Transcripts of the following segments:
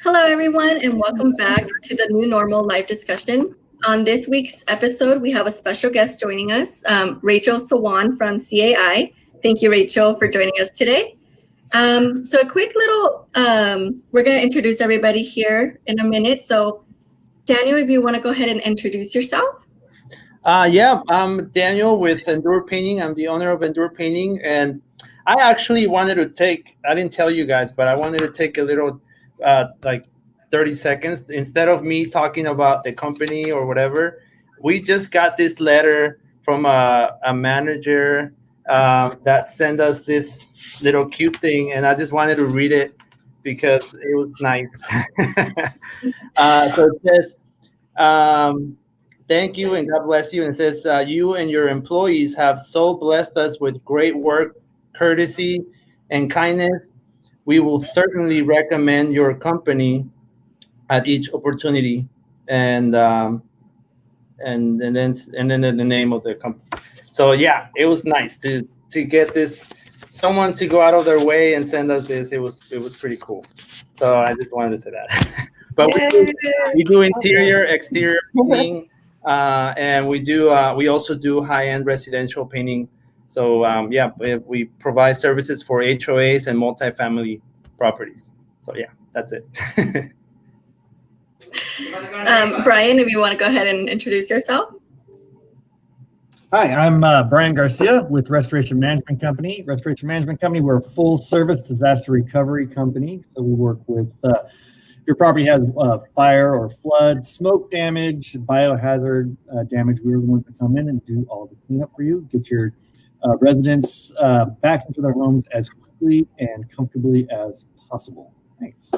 Hello, everyone, and welcome back to the New Normal Live discussion. On this week's episode, we have a special guest joining us, Rachel Selwan from CAI. Thank you, Rachel, for joining us today. So a quick little, we're going to introduce everybody here in a minute. So Daniel, if you want to go ahead and introduce yourself. Yeah, I'm Daniel with Endure Painting. I'm the owner of Endure Painting. And I actually wanted to take, I didn't tell you guys, but I wanted to take a little, like 30 seconds. Instead of me talking about the company or whatever, we just got this letter from a manager that sent us this little cute thing. And I just wanted to read it because it was nice. So it says, thank you and God bless you. And it says, you and your employees have so blessed us with great work, courtesy, and kindness. We will certainly recommend your company at each opportunity. And then the name of the company. So yeah, it was nice to get this, someone to go out of their way and send us this. It was pretty cool. So I just wanted to say that. But we do interior, exterior painting. And we also do high-end residential painting. So yeah, we provide services for HOAs and multifamily properties. So yeah, that's it. Brian, if you want to go ahead and introduce yourself. Hi, I'm Brian Garcia with Restoration Management Company. Restoration Management Company, we're a full-service disaster recovery company. So we work with your property has fire or flood, smoke damage, biohazard damage. We're the ones that come in and do all the cleanup for you, get your residents back into their homes as quickly and comfortably as possible. Thanks.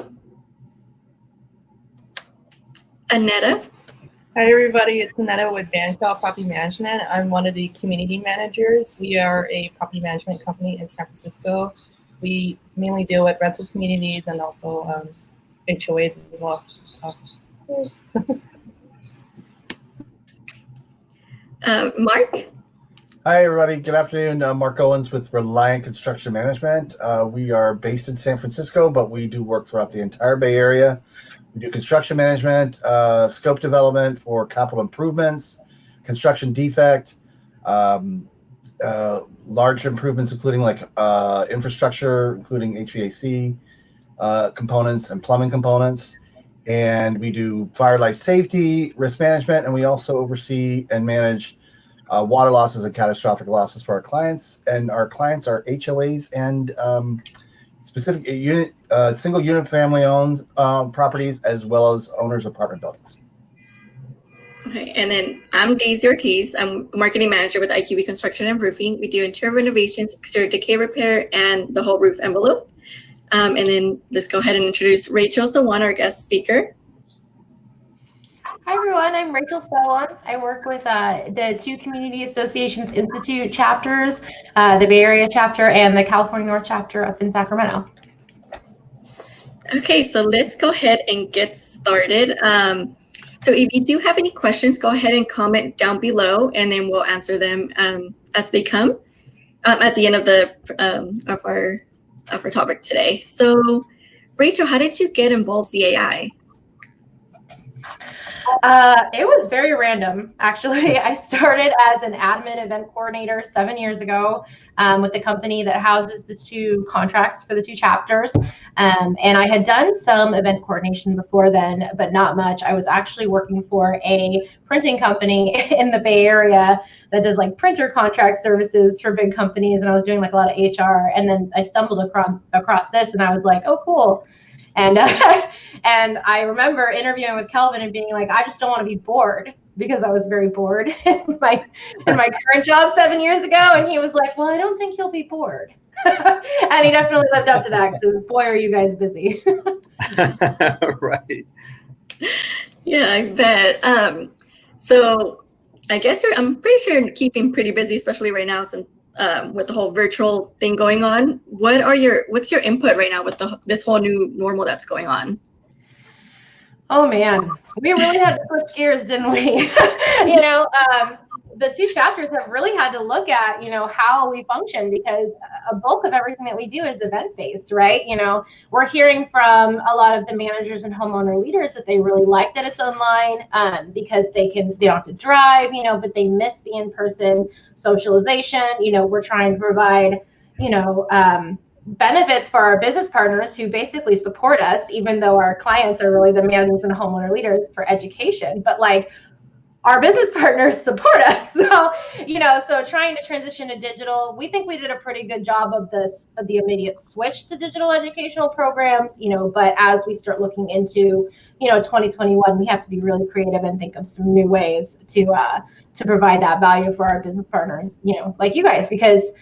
Annetta. Hi, everybody. It's Annetta with Banshaw Property Management. I'm one of the community managers. We are a property management company in San Francisco. We mainly deal with rental communities and also HOAs as well. Mark? Hi, everybody. Good afternoon. Mark Owens with Reliant Construction Management. We are based in San Francisco, but we do work throughout the entire Bay Area. We do construction management, scope development for capital improvements, construction defect, large improvements, including like infrastructure, including HVAC components and plumbing components. And we do fire life safety, risk management, and we also oversee and manage water losses and catastrophic losses for our clients. And our clients are HOAs and specific unit, single unit family owned properties, as well as owners of apartment buildings. Okay, and then I'm Daisy Ortiz. I'm a marketing manager with IQB Construction and Roofing. We do interior renovations, exterior decay repair, and the whole roof envelope. And then let's go ahead and introduce Rachel Selwan, our guest speaker. Hi, everyone. I'm Rachel Selwan. I work with the two Community Associations Institute chapters, the Bay Area chapter and the California North chapter up in Sacramento. Okay, so let's go ahead and get started. So if you do have any questions, go ahead and comment down below, and then we'll answer them as they come at the end of of our topic today. So, Rachel, how did you get involved with CAI? It was very random, actually. I started as an admin event coordinator 7 years ago with the company that houses the two contracts for the two chapters. And I had done some event coordination before then, but not much. I was actually working for a printing company in the Bay Area that does like printer contract services for big companies. And I was doing like a lot of HR. And then I stumbled across this and I was like, oh, cool. And and I remember interviewing with Kelvin and being like, I just don't want to be bored, because I was very bored in my current job 7 years ago. And he was like, well, I don't think you'll be bored. And he definitely lived up to that, because boy, are you guys busy. Right. Yeah, I bet. So I guess I'm pretty sure you're keeping pretty busy, especially right now since with the whole virtual thing going on. What's your input right now with this whole new normal that's going on? Oh man, we really had to switch gears, didn't we? the two chapters have really had to look at, how we function, because a bulk of everything that we do is event-based, right? We're hearing from a lot of the managers and homeowner leaders that they really like that it's online, because they don't have to drive, but they miss the in-person socialization. We're trying to provide, benefits for our business partners who basically support us, even though our clients are really the managers and homeowner leaders for education. But like, our business partners support us. So trying to transition to digital, we think we did a pretty good job of the immediate switch to digital educational programs, but as we start looking into, 2021, we have to be really creative and think of some new ways to provide that value for our business partners, like you guys, because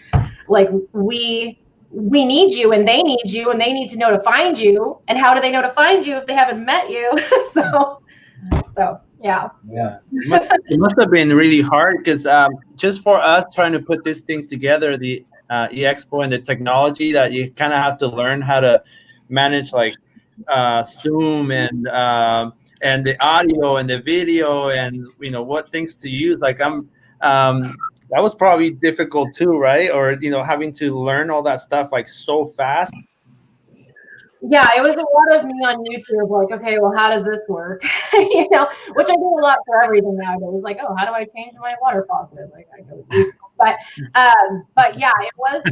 like we need you and they need you and they need to know to find you. And how do they know to find you if they haven't met you? so yeah. It must have been really hard, because just for us trying to put this thing together, the E-XPO and the technology, that you kind of have to learn how to manage like Zoom and the audio and the video, and what things to use. Like that was probably difficult too, right? Or having to learn all that stuff like so fast. Yeah, it was a lot of me on YouTube, like, okay, well, how does this work? Which I do a lot for everything nowadays. Like, oh, how do I change my water faucet? Like, I go, but yeah, it was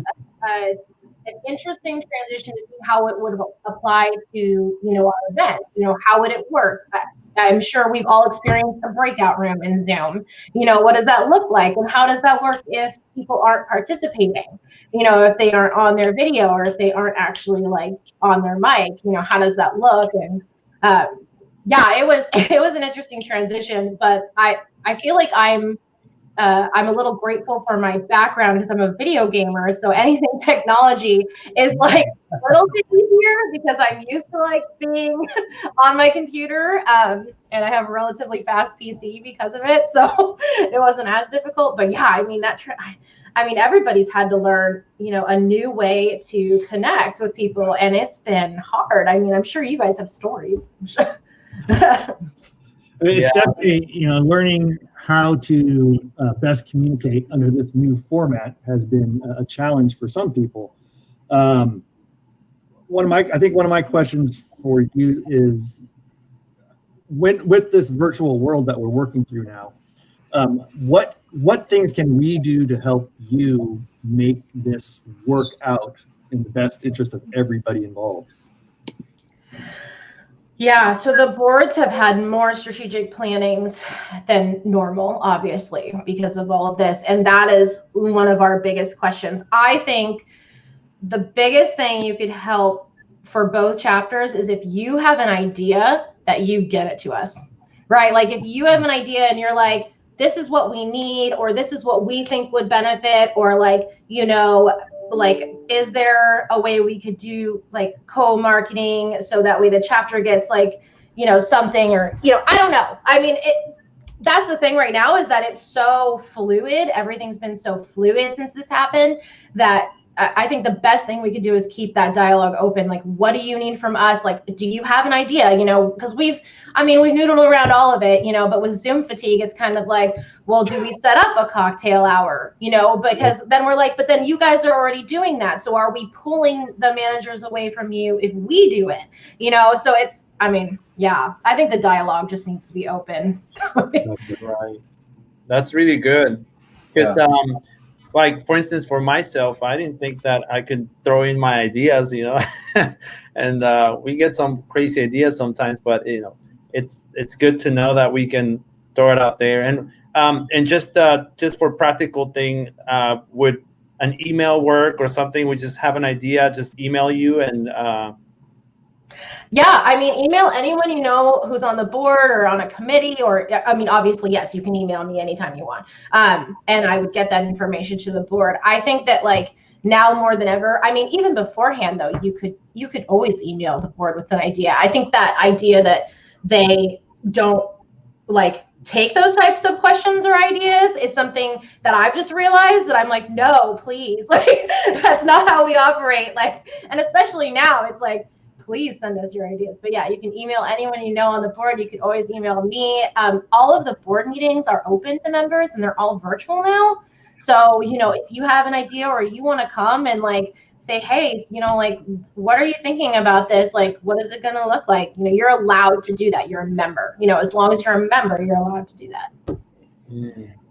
an interesting transition to see how it would apply to, our events. How would it work? I'm sure we've all experienced a breakout room in Zoom. What does that look like? And how does that work if people aren't participating? If they aren't on their video, or if they aren't actually like on their mic, how does that look? And yeah, it was an interesting transition, but I feel like I'm a little grateful for my background, because I'm a video gamer. So anything technology is like a little bit easier, because I'm used to like being on my computer, and I have a relatively fast PC because of it. So it wasn't as difficult. But yeah, I mean, everybody's had to learn, a new way to connect with people, and it's been hard. I mean, I'm sure you guys have stories. It's definitely, learning how to best communicate under this new format has been a challenge for some people. I think one of my questions for you is, with this virtual world that we're working through now, what things can we do to help you make this work out in the best interest of everybody involved? Yeah, so the boards have had more strategic plannings than normal, obviously, because of all of this. And that is one of our biggest questions. I think the biggest thing you could help for both chapters is if you have an idea, that you get it to us, right? Like if you have an idea and you're like, this is what we need, or this is what we think would benefit, or like, is there a way we could do like co-marketing so that way the chapter gets like, something, or, I don't know. I mean, that's the thing right now, is that it's so fluid. Everything's been so fluid since this happened, that I think the best thing we could do is keep that dialogue open. Like, what do you need from us? Like, do you have an idea? Because we've noodled around all of it, but with Zoom fatigue, it's kind of like, well, do we set up a cocktail hour? Because then we're like, but then you guys are already doing that. So are we pulling the managers away from you if we do it? So it's, yeah, I think the dialogue just needs to be open. Right. That's really good. Because, like, for instance, for myself, I didn't think that I could throw in my ideas, and we get some crazy ideas sometimes, but, it's good to know that we can throw it out there. And just for practical thing, would an email work or something? We just have an idea, just email you and. Yeah, email anyone who's on the board or on a committee, or obviously, yes, you can email me anytime you want. And I would get that information to the board. I think that like now more than ever, even beforehand though, you could always email the board with an idea. I think that idea that they don't like take those types of questions or ideas is something that I've just realized that I'm like, no, please, like that's not how we operate. Like, and especially now, it's like, please send us your ideas. But yeah, you can email anyone you know on the board. You can always email me. All of the board meetings are open to members, and they're all virtual now. So, if you have an idea or you want to come and like say, hey, like, what are you thinking about this? Like, what is it going to look like? You're allowed to do that. You're a member. As long as you're a member, you're allowed to do that.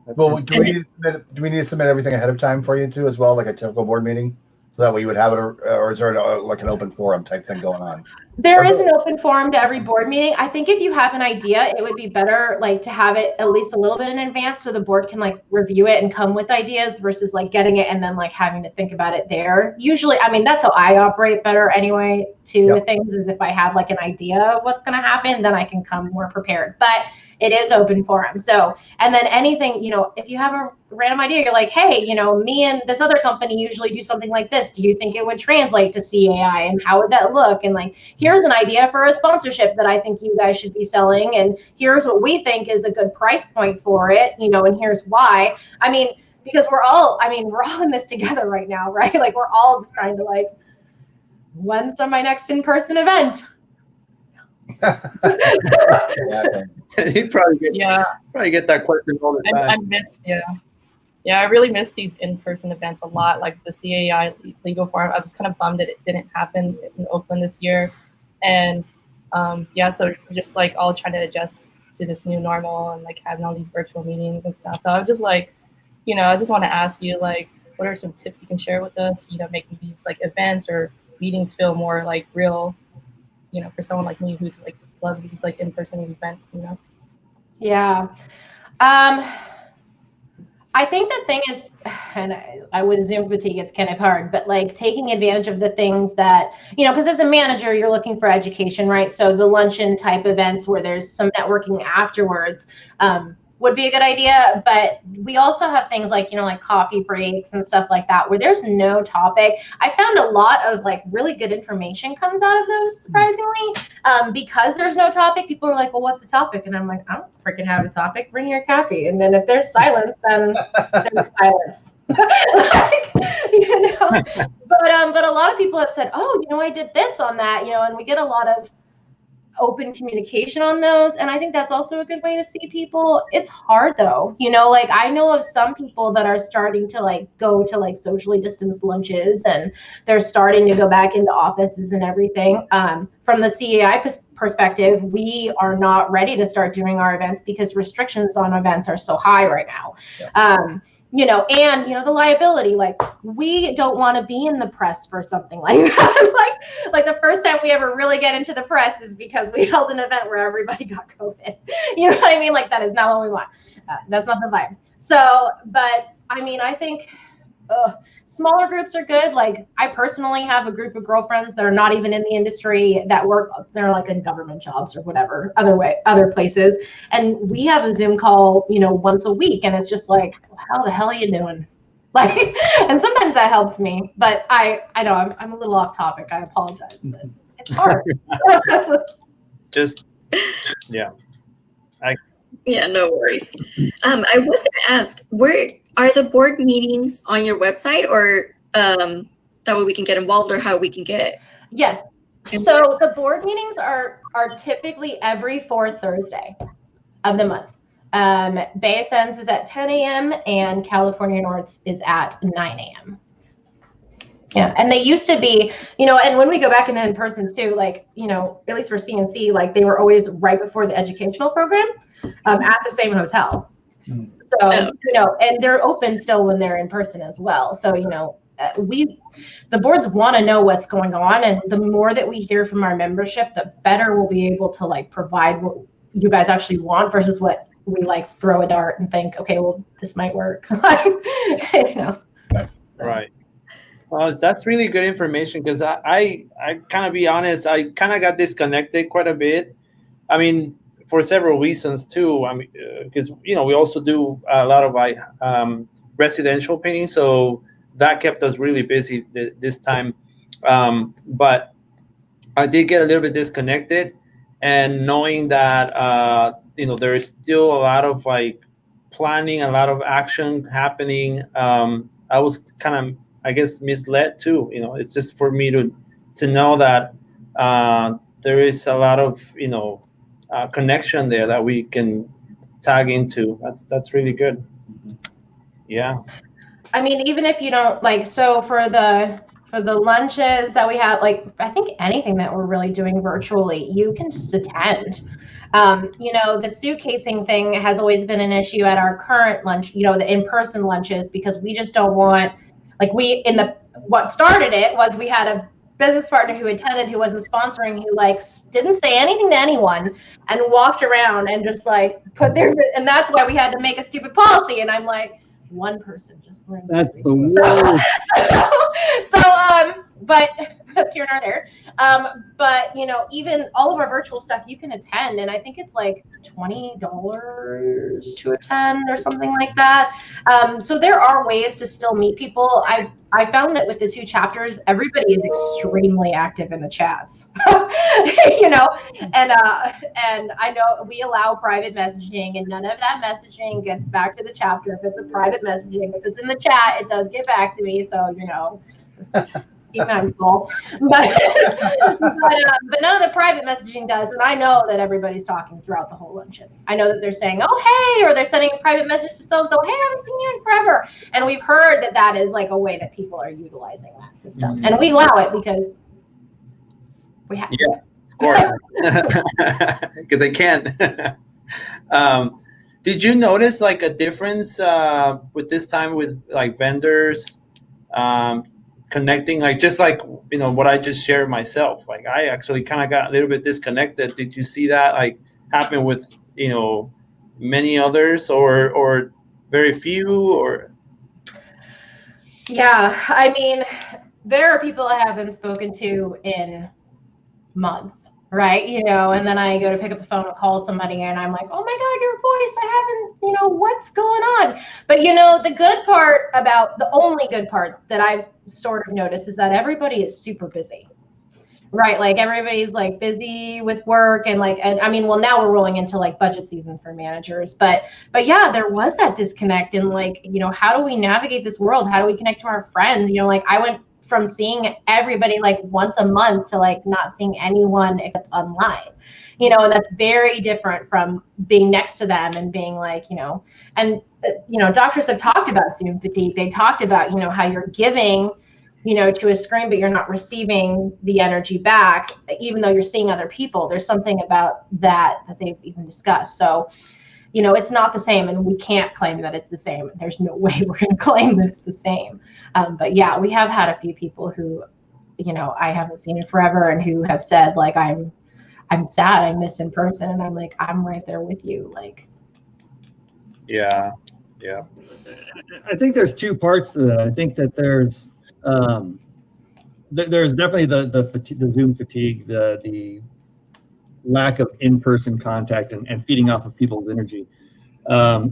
Well, do we need to submit everything ahead of time for you too, as well, like a typical board meeting, so that way you would have it, or is there like an open forum type thing going on? There is an open forum to every board meeting. I think if you have an idea, it would be better like to have it at least a little bit in advance so the board can like review it and come with ideas versus like getting it and then like having to think about it there. Usually, I mean, that's how I operate better anyway too with things, is if I have like an idea of what's going to happen, then I can come more prepared. But it is open forum. So, and then anything, if you have a random idea, you're like, hey, me and this other company usually do something like this. Do you think it would translate to CAI, and how would that look? And like, here's an idea for a sponsorship that I think you guys should be selling. And here's what we think is a good price point for it, and here's why. I mean, because we're all in this together right now, right? Like, we're all just trying to like, when's my next in-person event? You probably get that question all the time. I really miss these in-person events a lot, like the CAI Legal Forum. I was kind of bummed that it didn't happen in Oakland this year. And so just like all trying to adjust to this new normal and like having all these virtual meetings and stuff. So I was just like, I just want to ask you, like, what are some tips you can share with us, making these like events or meetings feel more like real, for someone like me who's like loves these like in-person events, Yeah. I think the thing is, and I with Zoom fatigue, it's kind of hard, but like taking advantage of the things that, because as a manager, you're looking for education, right? So the luncheon type events where there's some networking afterwards would be a good idea. But we also have things like, like coffee breaks and stuff like that, where there's no topic. I found a lot of like really good information comes out of those, surprisingly, because there's no topic. People are like, well, what's the topic? And I'm like, I don't freaking have a topic. Bring your coffee. And then if there's silence, then there's silence. But a lot of people have said, oh, I did this on that, and we get a lot of open communication on those. And I think that's also a good way to see people. It's hard though, like I know of some people that are starting to like go to like socially distanced lunches, and they're starting to go back into offices and everything. From the CAI perspective, we are not ready to start doing our events because restrictions on events are so high right now. And the liability, like we don't want to be in the press for something like that. like the first time we ever really get into the press is because we held an event where everybody got COVID. You know what I mean? Like, that is not what we want. That's not the vibe. So, but I mean, I think smaller groups are good. Like, I personally have a group of girlfriends that are not even in the industry that work. They're like in government jobs or whatever, other places. And we have a Zoom call, once a week. And it's just like, how the hell are you doing? Like, and sometimes that helps me, but I know I'm a little off topic. I apologize, but it's hard. No worries. I was going to ask, where are the board meetings on your website, or that way we can get involved, or how we can get? Yes. So the board meetings are typically every fourth Thursday of the month. BSN's is at 10 a.m. and California North's is at 9 a.m. Yeah, and they used to be, and when we go back in person too, like, at least for CNC, like they were always right before the educational program at the same hotel. So, and they're open still when they're in person as well. So, the boards want to know what's going on, and the more that we hear from our membership, the better we'll be able to like provide what you guys actually want versus what we like throw a dart and think, okay, well, this might work. Right. That's really good information, because I kind of be honest, I kind of got disconnected quite a bit. I mean, for several reasons too. I mean, because we also do a lot of residential painting, so that kept us really busy this time. But I did get a little bit disconnected, and knowing that there is still a lot of like planning, a lot of action happening. I was kind of, I guess, misled too. It's just for me to know that there is a lot of connection there that we can tag into. That's really good. Yeah. I mean, even if you don't like, so for the lunches that we have, like I think anything that we're really doing virtually, you can just attend. The suitcasing thing has always been an issue at our current lunch, the in-person lunches, because we just don't want, like what started it was we had a business partner who attended, who wasn't sponsoring, who like didn't say anything to anyone and walked around and just like and that's why we had to make a stupid policy. And I'm like, one person just brings That's everything. the So, but that's here nor there. But even all of our virtual stuff you can attend, and I think it's like $20 to attend or something like that. So there are ways to still meet people. I found that with the 2 chapters, everybody is extremely active in the chats, and I know we allow private messaging, and none of that messaging gets back to the chapter. If it's a private messaging, if it's in the chat, it does get back to me. So, keep mindful. But none of the private messaging does. And I know that everybody's talking throughout the whole luncheon. I know that they're saying, oh, hey, or they're sending a private message to so-and-so, hey, I haven't seen you in forever. And we've heard that that is like a way that people are utilizing that system. And we allow it because we have to. Yeah, of course. Because they can. Did you notice like a difference with this time with like vendors connecting, like just like what I just shared myself? Like I actually kind of got a little bit disconnected. Did you see that like happen with many others, or very few, or? Yeah, I mean, there are people I haven't spoken to in months, right? And then I go to pick up the phone and call somebody, and I'm like, oh my God, your voice, I haven't, what's going on? But the only good part that I've sort of noticed is that everybody is super busy, right? Like everybody's like busy with work and I mean, well, now we're rolling into like budget season for managers, but yeah, there was that disconnect. And how do we navigate this world? How do we connect to our friends? I went from seeing everybody like once a month to like not seeing anyone except online, and that's very different from being next to them and being like, doctors have talked about Zoom fatigue. They talked about, how you're giving, to a screen, but you're not receiving the energy back, even though you're seeing other people. There's something about that they've even discussed. So, it's not the same, and we can't claim that it's the same. There's no way we're going to claim that it's the same. But yeah, we have had a few people who, I haven't seen in forever, and who have said like, I'm sad, I miss in person, and I'm like, I'm right there with you. Like, yeah. I think there's 2 parts to that. I think that there's definitely the Zoom fatigue, the lack of in-person contact and feeding off of people's energy,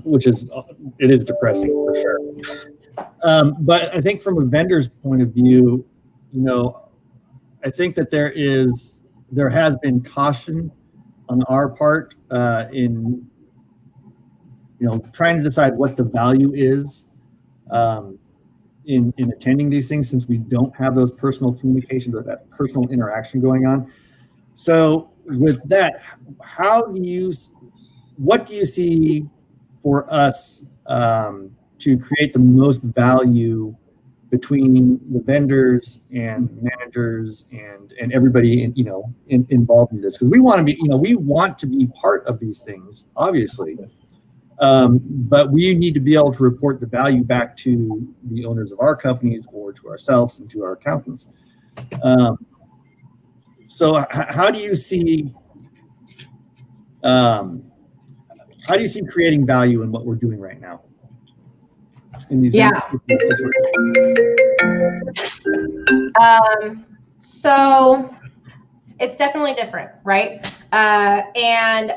which is depressing for sure. But I think from a vendor's point of view, I think that there has been caution on our part in trying to decide what the value is in attending these things, since we don't have those personal communications or that personal interaction going on. So with that, what do you see for us to create the most value between the vendors and managers and everybody involved in this? Because we want to be part of these things, obviously. But we need to be able to report the value back to the owners of our companies or to ourselves and to our accountants. So how do you see creating value in what we're doing right now? In these so it's definitely different, right? And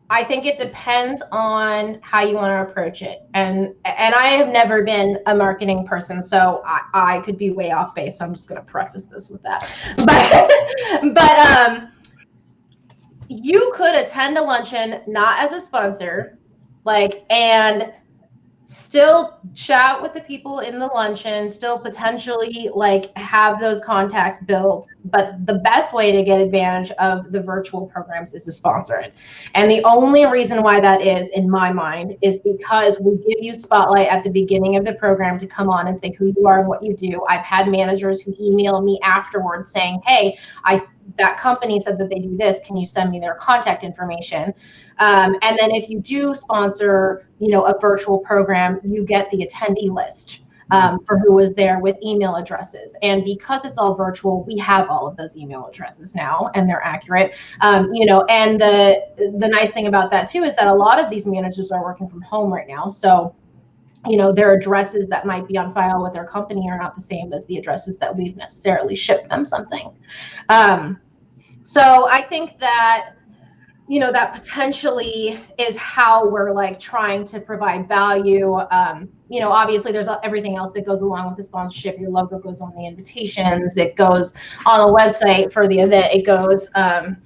I think it depends on how you want to approach it. And I have never been a marketing person, so I could be way off base. So I'm just going to preface this with that. But you could attend a luncheon not as a sponsor, and still chat with the people in the luncheon, still potentially like have those contacts built. But the best way to get advantage of the virtual programs is to sponsor it. And the only reason why that is, in my mind, is because we give you spotlight at the beginning of the program to come on and say who you are and what you do. I've had managers who email me afterwards saying, hey, that company said that they do this. Can you send me their contact information? And then if you do sponsor, a virtual program, you get the attendee list for who was there with email addresses. And because it's all virtual, we have all of those email addresses now, and they're accurate. And the nice thing about that too is that a lot of these managers are working from home right now. So, their addresses that might be on file with their company are not the same as the addresses that we've necessarily shipped them something. So I think that that potentially is how we're like trying to provide value. Obviously there's everything else that goes along with the sponsorship. Your logo goes on the invitations. It goes on the website for the event. It goes, I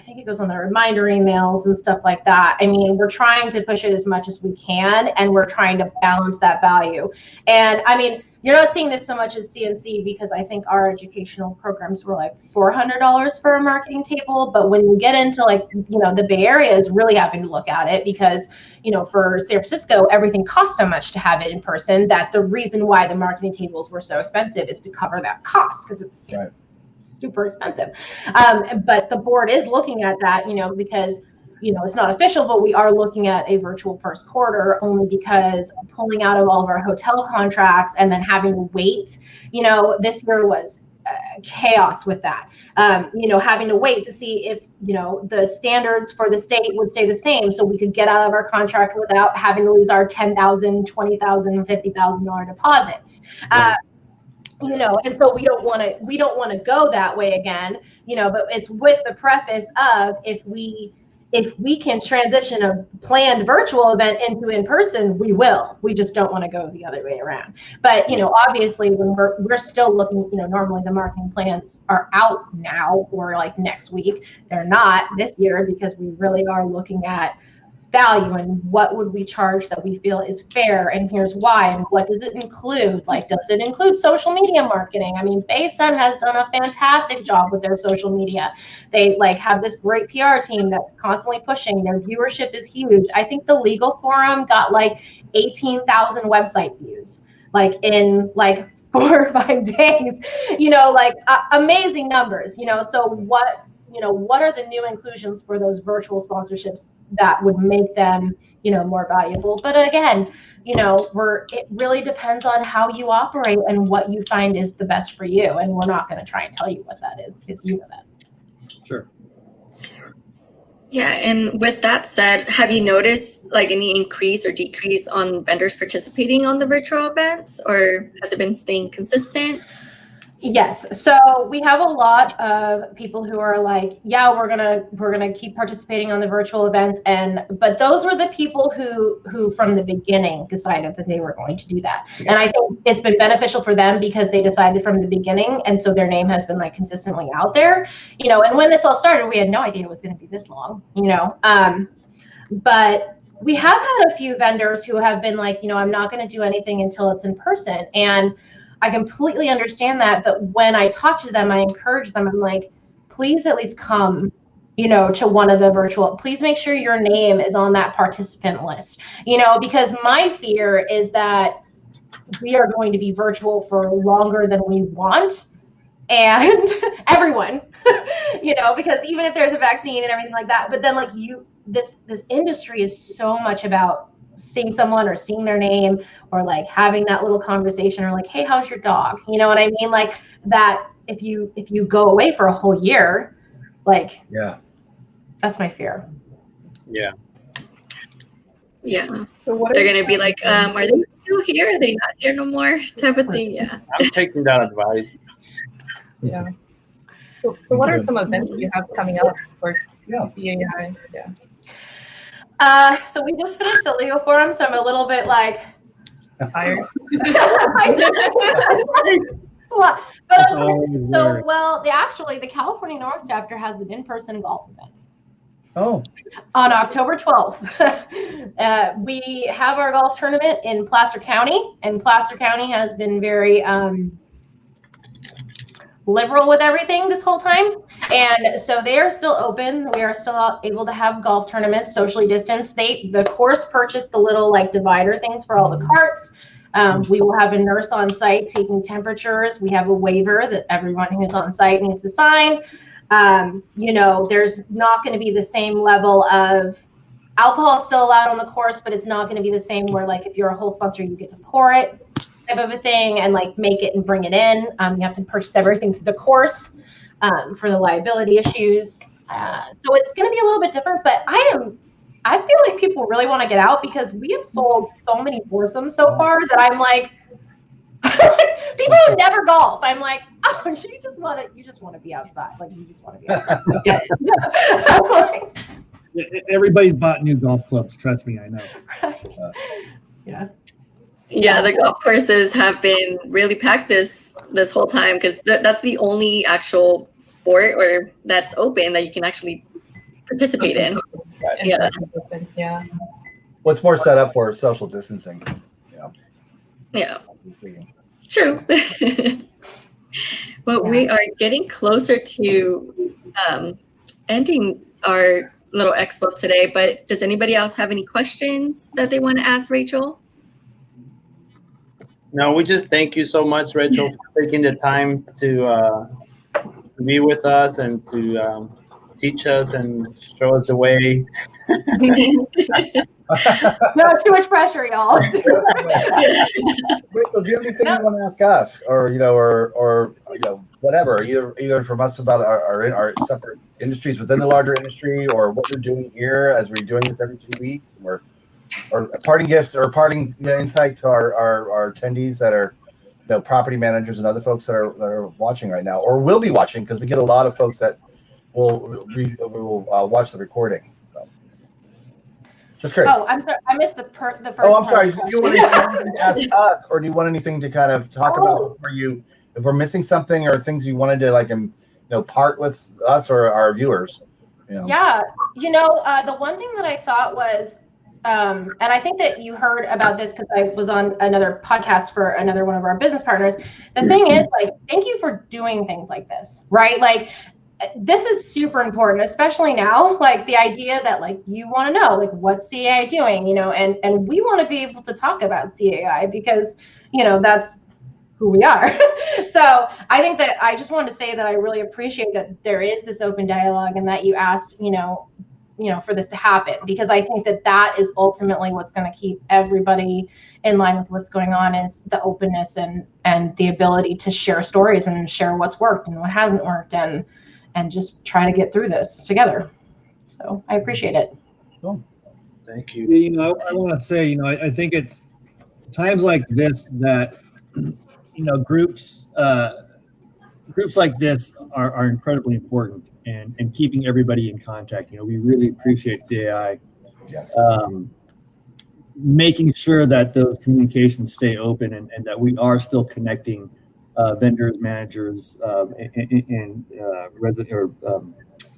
think it goes on the reminder emails and stuff like that. I mean, we're trying to push it as much as we can, and we're trying to balance that value. And I mean, you're not seeing this so much as CNC because I think our educational programs were like $400 for a marketing table. But when you get into like, the Bay Area is really having to look at it because, for San Francisco, everything costs so much to have it in person that the reason why the marketing tables were so expensive is to cover that cost because it's super expensive. But the board is looking at that, because it's not official, but we are looking at a virtual first quarter only because pulling out of all of our hotel contracts and then having to wait, this year was chaos with that. Having to wait to see if, the standards for the state would stay the same so we could get out of our contract without having to lose our $10,000, $20,000, $50,000 deposit. And so we don't want to go that way again, but it's with the preface of if we can transition a planned virtual event into in-person, we will. We just don't want to go the other way around. But, obviously when we're still looking, normally the marketing plans are out now or like next week. They're not this year because we really are looking at value and what would we charge that we feel is fair, and here's why, and what does it include? Like, does it include social media marketing? I mean, Baysun has done a fantastic job with their social media. They have this great PR team that's constantly pushing. Their viewership is huge. I think the Legal Forum got 18,000 website views in 4 or 5 days, amazing numbers, so what are the new inclusions for those virtual sponsorships that would make them, more valuable? But again, it really depends on how you operate and what you find is the best for you. And we're not going to try and tell you what that is because you know that. Sure. Yeah, and with that said, have you noticed any increase or decrease on vendors participating on the virtual events, or has it been staying consistent? Yes. So we have a lot of people who are we're gonna keep participating on the virtual events, but those were the people who from the beginning decided that they were going to do that. And I think it's been beneficial for them because they decided from the beginning, and so their name has been consistently out there. And when this all started, we had no idea it was going to be this long. But we have had a few vendors who have been I'm not going to do anything until it's in person, and I completely understand that, but when I talk to them, I encourage them. I'm like, please at least come, to one of the virtual, please make sure your name is on that participant list, because my fear is that we are going to be virtual for longer than we want. And everyone, because even if there's a vaccine and everything like that, but then this industry is so much about seeing someone or seeing their name or having that little conversation or hey, how's your dog? You know what I mean? That if you go away for a whole year, that's my fear. Yeah. So what they're going to be are they still here? Are they not here no more? Type of thing. Yeah. I'm taking that advice. Yeah. So what are some events that you have coming up for CAI? Yeah. So we just finished the Legal Forum, so I'm a little bit tired. It's a lot. But the California North chapter has an in-person golf event. Oh, On October 12th, we have our golf tournament in Placer County, and Placer County has been very liberal with everything this whole time. And so they are still open. We are still able to have golf tournaments socially distanced. The course purchased the little like divider things for all the carts. We will have a nurse on site taking temperatures. We have a waiver that everyone who's on site needs to sign. There's not going to be the same level of alcohol still allowed on the course, but it's not going to be the same where like if you're a whole sponsor, you get to pour it type of a thing and like make it and bring it in. You have to purchase everything for the course for the liability issues. So it's going to be a little bit different, but I feel like people really want to get out because we have sold so many foursomes so far that I'm like, people who never golf, I'm like, oh, you just want to be outside. Like you just want to be outside. Everybody's bought new golf clubs. Trust me, I know. Right. Yeah. Yeah, the golf courses have been really packed this whole time because that's the only actual sport or that's open that you can actually participate in. Yeah. what's more set up for social distancing? Yeah. True. Well, we are getting closer to ending our little expo today, but does anybody else have any questions that they want to ask Rachel? No, we just thank you so much, Rachel, for taking the time to be with us and to teach us and show us the way. No, too much pressure, y'all. Rachel, do you have anything you want to ask us, or whatever, either from us about our separate industries within the larger industry, or what we're doing here as we're doing this every 2 weeks, or parting gifts or parting insight to our attendees that are property managers and other folks that are watching right now or will be watching, because we get a lot of folks that will watch the recording. So. Just curious. Oh, I'm sorry. I missed the first. Oh, I'm sorry. Do you want anything to ask us, or do you want anything to kind of talk about if we're missing something, or things you wanted to part with us or our viewers? Yeah, the one thing that I thought was, and I think that you heard about this because I was on another podcast for another one of our business partners. The thing is, thank you for doing things like this, right? Like, this is super important, especially now, the idea that you want to know, what's CAI doing, and we want to be able to talk about CAI because, that's who we are. So I think that I just wanted to say that I really appreciate that there is this open dialogue and that you asked, for this to happen, because I think that is ultimately what's going to keep everybody in line with what's going on, is the openness and the ability to share stories and share what's worked and what hasn't worked and just try to get through this together. So I appreciate it. Cool. Thank you. I want to say, I think it's times like this that, groups like this are incredibly important, and keeping everybody in contact. We really appreciate CAI. Yes. Making sure that those communications stay open and that we are still connecting vendors, managers, and resident or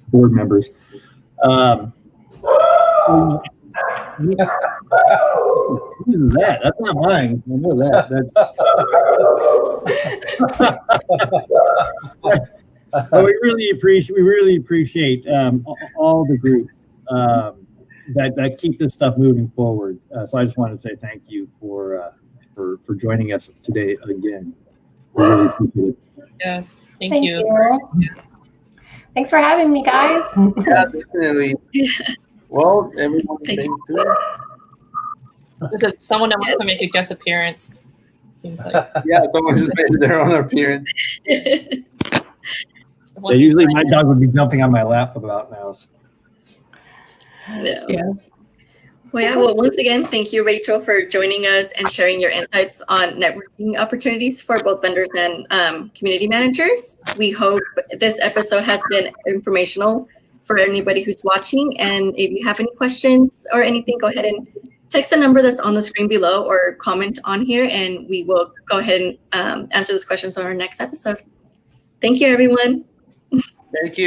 board members. Who is that? That's not mine. I know that. But we really appreciate all the groups that keep this stuff moving forward. So I just wanted to say thank you for joining us today again. We really appreciate it. Yes, thank Thank you. Thanks for having me, guys. Yeah, definitely. Well, everyone, stay tuned. Someone that wants to make a guest appearance. Seems like. Yeah, someone just made their own appearance. Usually my dog would be jumping on my lap about now. So. Yeah. Well, once again, thank you, Rachel, for joining us and sharing your insights on networking opportunities for both vendors and community managers. We hope this episode has been informational for anybody who's watching. And if you have any questions or anything, go ahead and text the number that's on the screen below or comment on here, and we will go ahead and answer those questions on our next episode. Thank you, everyone. Thank you.